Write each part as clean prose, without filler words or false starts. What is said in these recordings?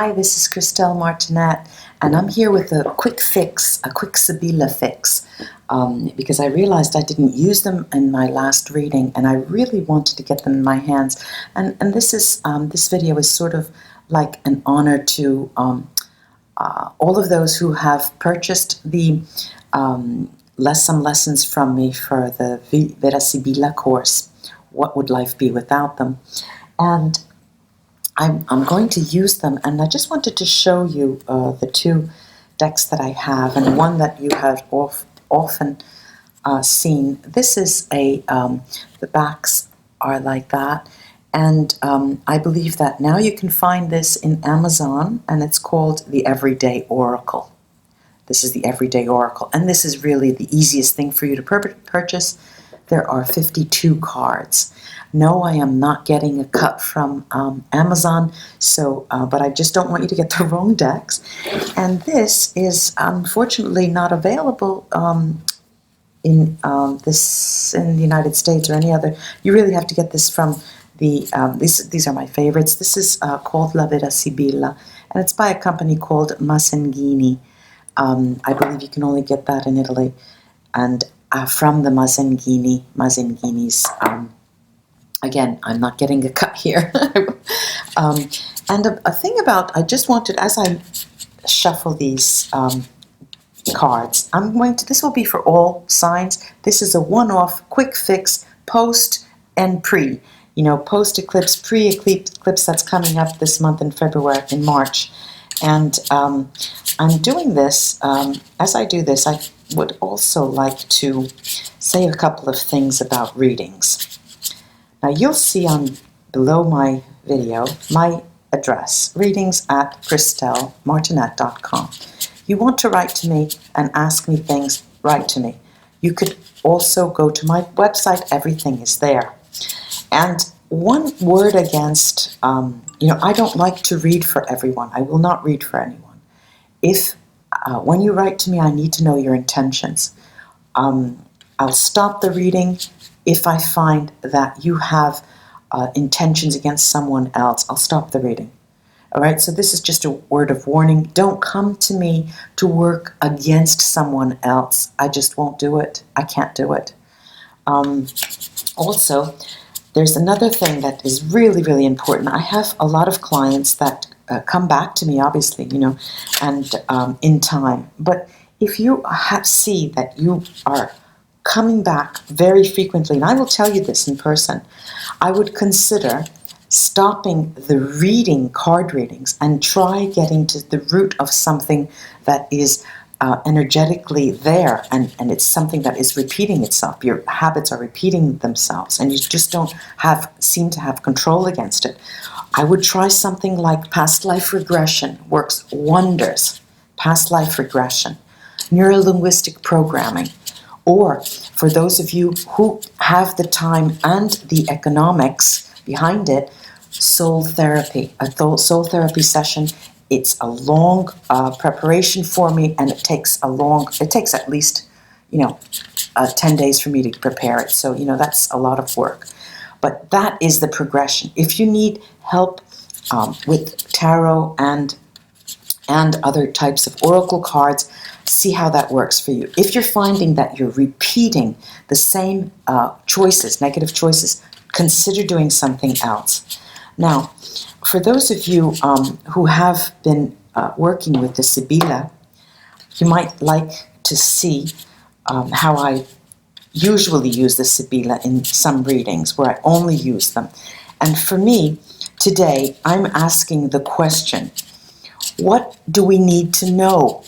Hi, this is Christelle Martinette, and I'm here with a quick fix, a quick Sibila fix, because I realized I didn't use them in my last reading, and I really wanted to get them in my hands. And this video is sort of like an honor to all of those who have purchased the some lessons from me for the Vera Sibila course. What would life be without them? And I'm going to use them, and I just wanted to show you the two decks that I have, and one that you have often seen. This is the backs are like that, and I believe that now you can find this in Amazon, and it's called the Everyday Oracle. This is the Everyday Oracle, and this is really the easiest thing for you to purchase. There are 52 cards. No, I am not getting a cut from Amazon, but I just don't want you to get the wrong decks. And this is unfortunately not available in the United States or any other. You really have to get this from the, these are my favorites. This is called La Vera Sibila, and it's by a company called Masengini. I believe you can only get that in Italy, and from the Mazenghini's. Again, I'm not getting a cut here. And a thing about, I just wanted, as I shuffle these cards, this will be for all signs. This is a one-off, quick fix, post and pre. You know, post-eclipse, pre-eclipse that's coming up this month in February, in March. And I'm doing this, as I do this, I would also like to say a couple of things about readings. Now you'll see below my video my address, readings@ChristelleMartinette.com. You want to write to me and ask me things, write to me. You could also go to my website, everything is there. And one word against, I don't like to read for everyone. I will not read for anyone. If when you write to me, I need to know your intentions. I'll stop the reading if I find that you have intentions against someone else. I'll stop the reading. All right, so this is just a word of warning. Don't come to me to work against someone else. I just won't do it. I can't do it. Also, there's another thing that is really, really important. I have a lot of clients that come back to me, obviously, and in time. But if you see that you are coming back very frequently, and I will tell you this in person, I would consider stopping the card readings, and try getting to the root of something that is energetically there, and it's something that is repeating itself. Your habits are repeating themselves, and you just don't seem to have control against it. I would try something like past life regression. Works wonders. Past life regression, neuro-linguistic programming, or for those of you who have the time and the economics behind it, soul therapy. A soul therapy session. It's a long preparation for me, and it takes at least 10 days for me to prepare it. So that's a lot of work. But that is the progression. If you need help with tarot and other types of oracle cards, see how that works for you. If you're finding that you're repeating the same choices, negative choices, consider doing something else. Now, for those of you who have been working with the Sibila, you might like to see how I usually use the Sibila in some readings where I only use them. And for me, today, I'm asking the question, what do we need to know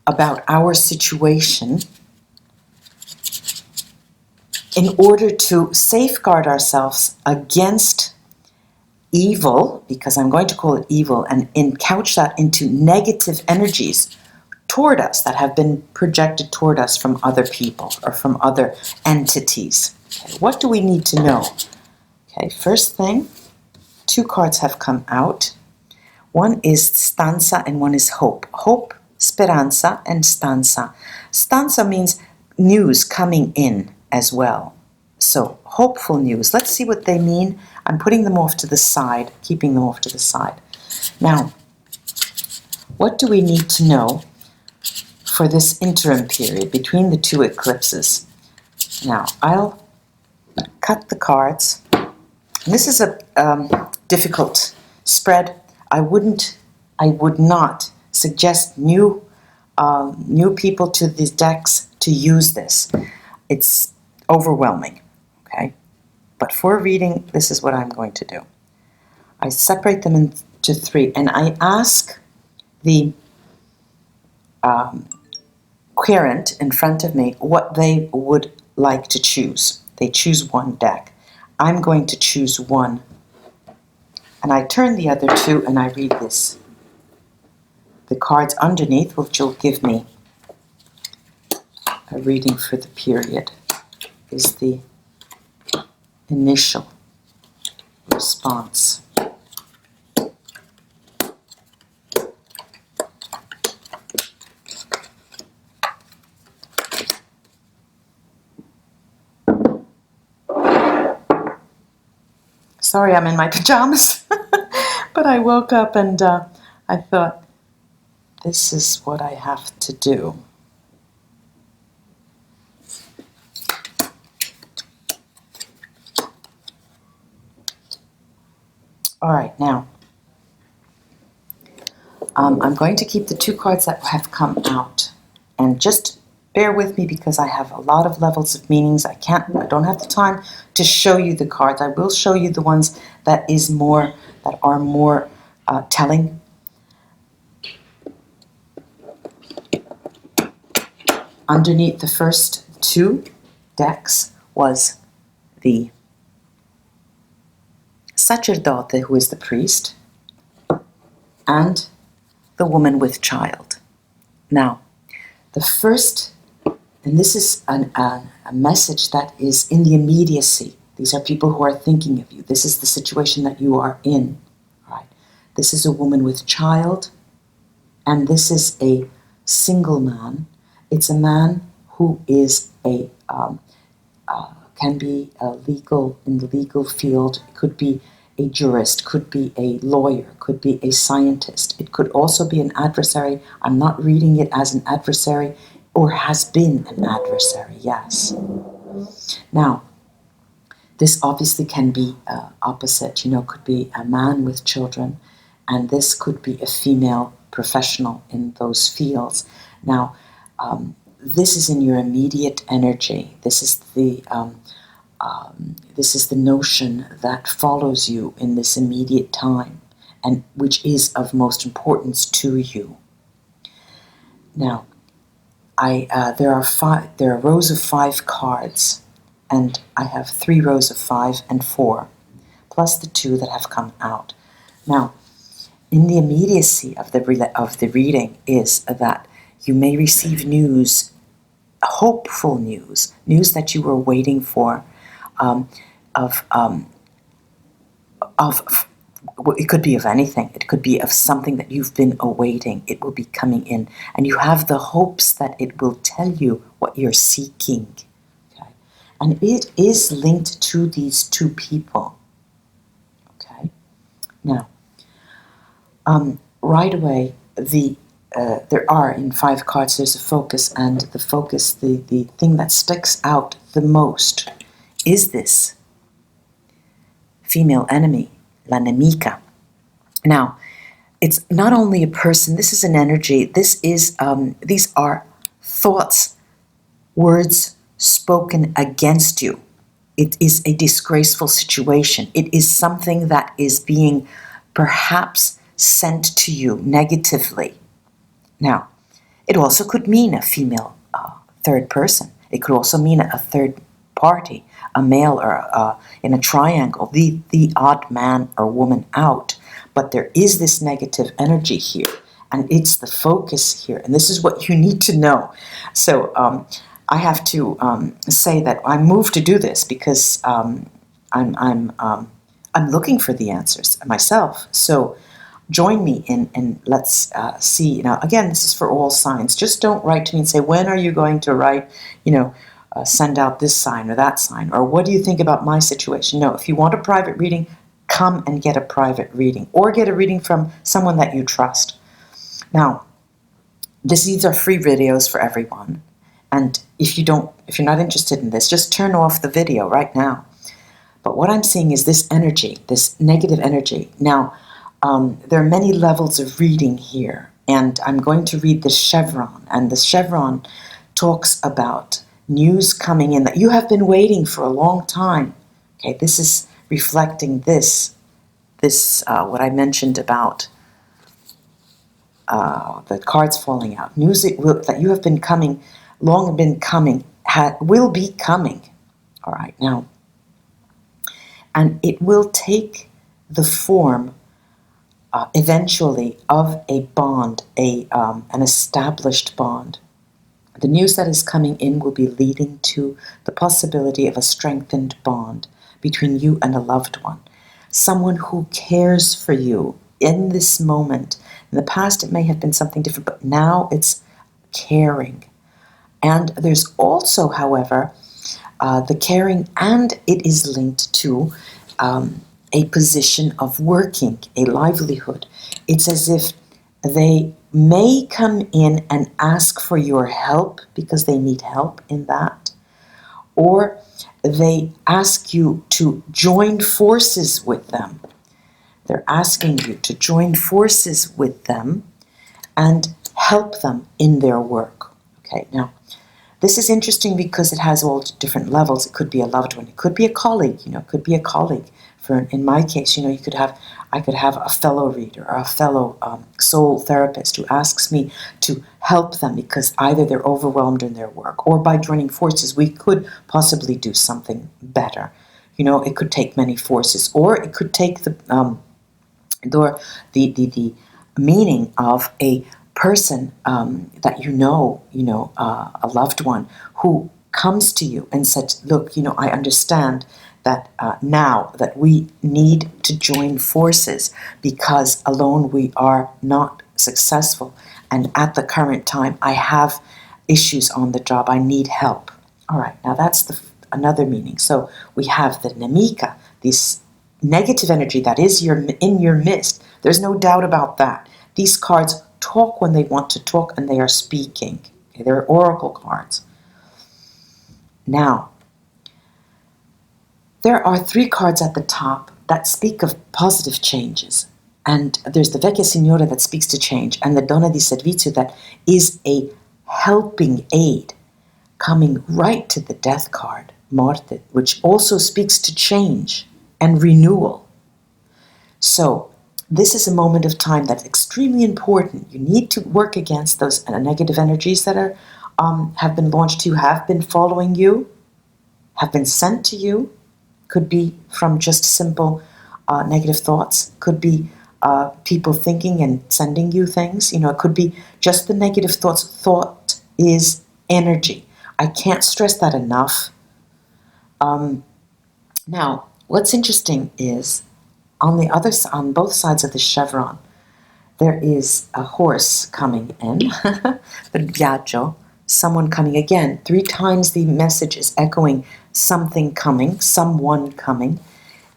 about our situation in order to safeguard ourselves against evil, because I'm going to call it evil, and couch that into negative energies toward us that have been projected toward us from other people or from other entities. Okay, what do we need to know? Okay, first thing, two cards have come out. One is stanza and one is hope. Hope, speranza, and stanza. Stanza means news coming in as well. So, hopeful news. Let's see what they mean. I'm putting them off to the side, keeping them off to the side. Now, What do we need to know for this interim period between the two eclipses? Now, I'll cut the cards. This is a difficult spread. I would not suggest new people to these decks to use this. It's overwhelming, okay? But for a reading, this is what I'm going to do. I separate them into three, and I ask the querent in front of me what they would like to choose. They choose one deck. I'm going to choose one, and I turn the other two and I read this. The cards underneath, which will give me a reading for the period, is the initial response. Sorry, I'm in my pajamas, but I woke up and I thought, this is what I have to do. All right, now, I'm going to keep the two cards that have come out, and just bear with me because I have a lot of levels of meanings. I don't have the time to show you the cards. I will show you the ones that are more telling. Underneath the first two decks was the sacerdote, who is the priest, and the woman with child. Now, the first, and this is a message that is in the immediacy. These are people who are thinking of you. This is the situation that you are in. Right? This is a woman with child, and this is a single man. It's a man who is can be in the legal field. It could be a jurist, could be a lawyer, could be a scientist. It could also be an adversary. I'm not reading it as an adversary, or has been an adversary, yes. Now, this obviously can be opposite, could be a man with children, and this could be a female professional in those fields. Now, this is in your immediate energy. This is the notion that follows you in this immediate time, and which is of most importance to you. Now, there are rows of 5 cards, and I have 3 rows of 5 and 4, plus the 2 that have come out. Now, in the immediacy of the reading is that you may receive news, hopeful news that you were waiting for, it could be of anything. It could be of something that you've been awaiting. It will be coming in, and you have the hopes that it will tell you what you're seeking. Okay, and it is linked to these 2 people. Okay, now, right away, there are in 5 cards. There's a focus, and the focus, the thing that sticks out the most, is this female enemy, la nemica. Now, it's not only a person. This is an energy. This is these are thoughts, words spoken against you. It is a disgraceful situation. It is something that is being perhaps sent to you negatively. Now, it also could mean a female third person. It could also mean a third party, a male or in a triangle, the odd man or woman out. But there is this negative energy here, and it's the focus here, and this is what you need to know. So I have to say that I'm moved to do this because I'm looking for the answers myself. So join me and let's see. Now, again, this is for all signs. Just don't write to me and say, when are you going to write, send out this sign or that sign, or what do you think about my situation? No, if you want a private reading, come and get a private reading, or get a reading from someone that you trust. Now, these are free videos for everyone. And if you're not interested in this, just turn off the video right now. But what I'm seeing is this energy, this negative energy. Now, there are many levels of reading here, and I'm going to read the chevron, and the chevron talks about news coming in that you have been waiting for a long time. Okay, this is reflecting this what I mentioned about the cards falling out. News that you have been coming, long been coming, will be coming. All right, now, and it will take the form eventually of a bond, an established bond. The news that is coming in will be leading to the possibility of a strengthened bond between you and a loved one. Someone who cares for you in this moment. In the past, it may have been something different, but now it's caring. And there's also, however, the caring, and it is linked to a position of working, a livelihood. It's as if they may come in and ask for your help because they need help in that, or they ask you to join forces with them. They're asking you to join forces with them and help them in their work. Okay, now, this is interesting because it has all different levels. It could be a loved one. It could be a colleague. It could be a colleague. In my case, I could have a fellow reader or a fellow soul therapist who asks me to help them because either they're overwhelmed in their work, or by joining forces, we could possibly do something better. It could take many forces, or it could take the meaning of a person that a loved one who comes to you and said, look, I understand that now that we need to join forces because alone we are not successful, and at the current time I have issues on the job, I need help. All right, now that's another meaning. So we have the Nemika, this negative energy that is in your midst. There's no doubt about that. These cards talk when they want to talk, and they are speaking. Okay, they're oracle cards. Now, there are 3 cards at the top that speak of positive changes. And there's the Vecchia Signora that speaks to change, and the Donna di Servizio that is a helping aid, coming right to the Death card, Morte, which also speaks to change and renewal. So this is a moment of time that's extremely important. You need to work against those negative energies that have been launched to you, have been following you, have been sent to you. Could be from just simple negative thoughts. Could be people thinking and sending you things. It could be just the negative thoughts. Thought is energy. I can't stress that enough. Now, what's interesting is on both sides of the chevron, there is a horse coming in, the viaggio, someone coming again. 3 times the message is echoing something coming, someone coming,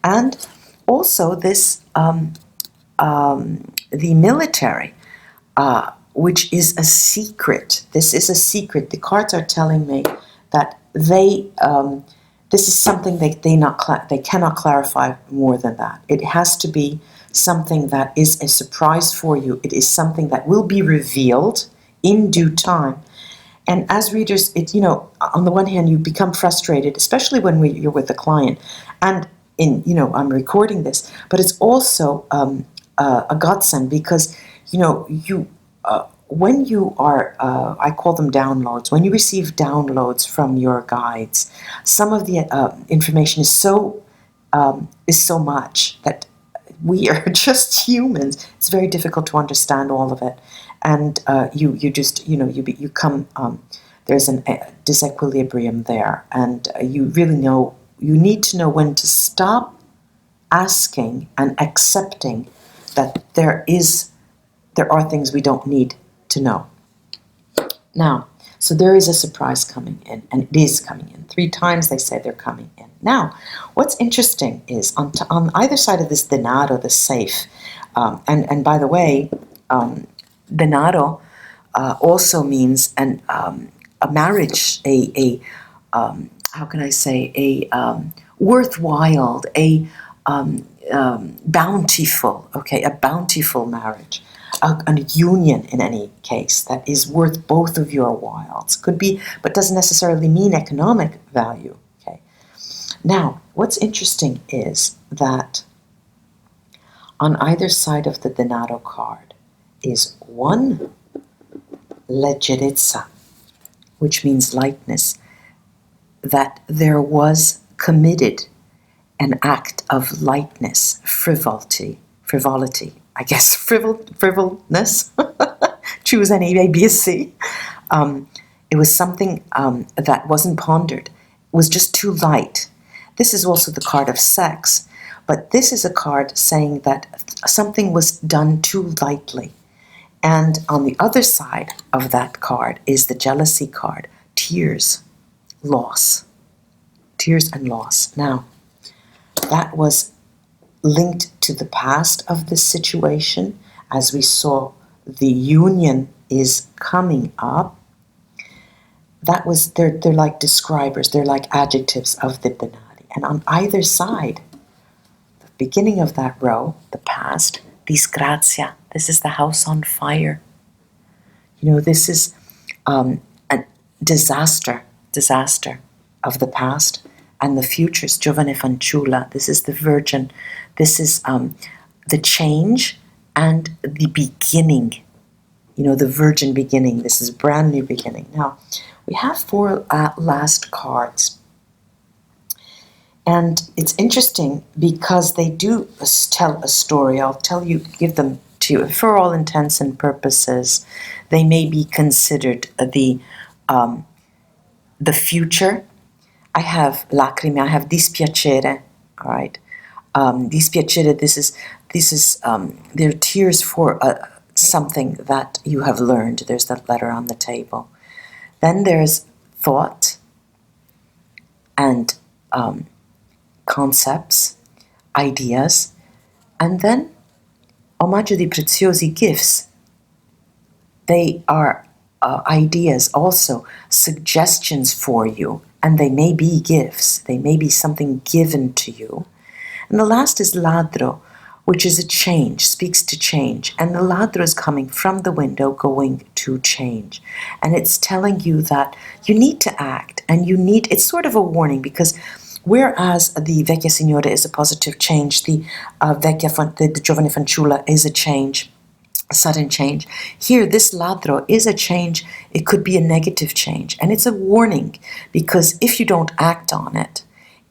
and also this the military, which is a secret. This is a secret. The cards are telling me that this is something they cannot clarify more than that. It has to be something that is a surprise for you. It is something that will be revealed in due time. And as readers, on the one hand, you become frustrated, especially when you're with a client. And I'm recording this, but it's also a godsend because, when you are, I call them downloads, when you receive downloads from your guides, some of the information is so much that we are just humans. It's very difficult to understand all of it. And you come, there's a disequilibrium there, and you need to know when to stop asking and accepting that there are things we don't need to know. Now, so there is a surprise coming in, and it is coming in. 3 times they say they're coming in. Now, what's interesting is on either side of this denaro, the safe, and by the way, denaro also means a marriage, how can I say, worthwhile, bountiful, okay, a bountiful marriage, a union in any case that is worth both of your whiles. Could be, but doesn't necessarily mean economic value, okay. Now, what's interesting is that on either side of the denaro card is one leggerezza, which means lightness, that there was committed an act of lightness, frivolity, I guess, frivolness, choose any A, B, or C. It was something that wasn't pondered, was just too light. This is also the card of sex, but this is a card saying that something was done too lightly. And on the other side of that card is the jealousy card, tears, loss, tears and loss. Now, that was linked to the past of this situation. As we saw, the union is coming up. That was, they're like describers, they're like adjectives of the denari. And on either side, the beginning of that row, the past, disgrazia, this is the house on fire. You know, this is a disaster of the past. And the future's giovane fanciulla, this is the virgin, this is the change and the beginning, you know, the virgin beginning, this is brand new beginning. Now, we have 4 last cards. And it's interesting because they do tell a story. I'll give them to you. For all intents and purposes, they may be considered the future. I have lacrime, I have dispiacere, all right. Dispiacere, this is they're tears for something that you have learned. There's that letter on the table. Then there's thought and concepts, ideas, and then omaggio di preziosi gifts. They are ideas, also suggestions for you, and they may be gifts. They may be something given to you. And the last is ladro, which is a change, speaks to change. And the ladro is coming from the window, going to change. And it's telling you that you need to act, and it's sort of a warning, because whereas the vecchia signora is a positive change, the giovane fanciulla is a change, a sudden change. Here, this ladro is a change. It could be a negative change. And it's a warning, because if you don't act on it,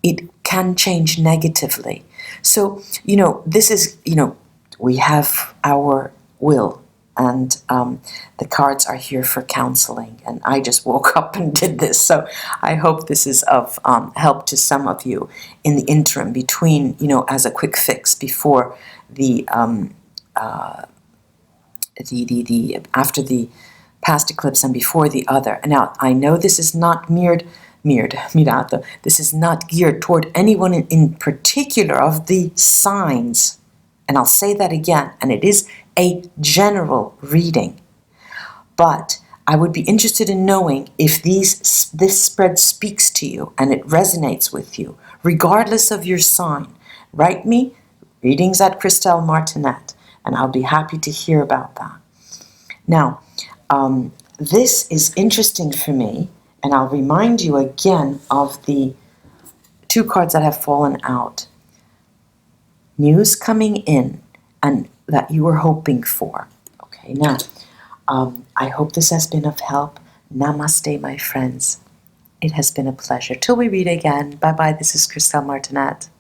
it can change negatively. So, you know, this is, you know, we have our will, and the cards are here for counseling. And I just woke up and did this. So I hope this is of help to some of you in the interim between, you know, as a quick fix before after the past eclipse and before the other. Now, I know this is not mirato. This is not geared toward anyone in particular of the signs. And I'll say that again, and it is a general reading. But I would be interested in knowing if this spread speaks to you and it resonates with you, regardless of your sign. Write me, readings at Christelle Martinette, and I'll be happy to hear about that. Now, this is interesting for me, and I'll remind you again of the 2 cards that have fallen out. News coming in, and that you were hoping for. Okay, now, I hope this has been of help. Namaste, my friends. It has been a pleasure. Till we read again. Bye-bye. This is Christelle Martinette.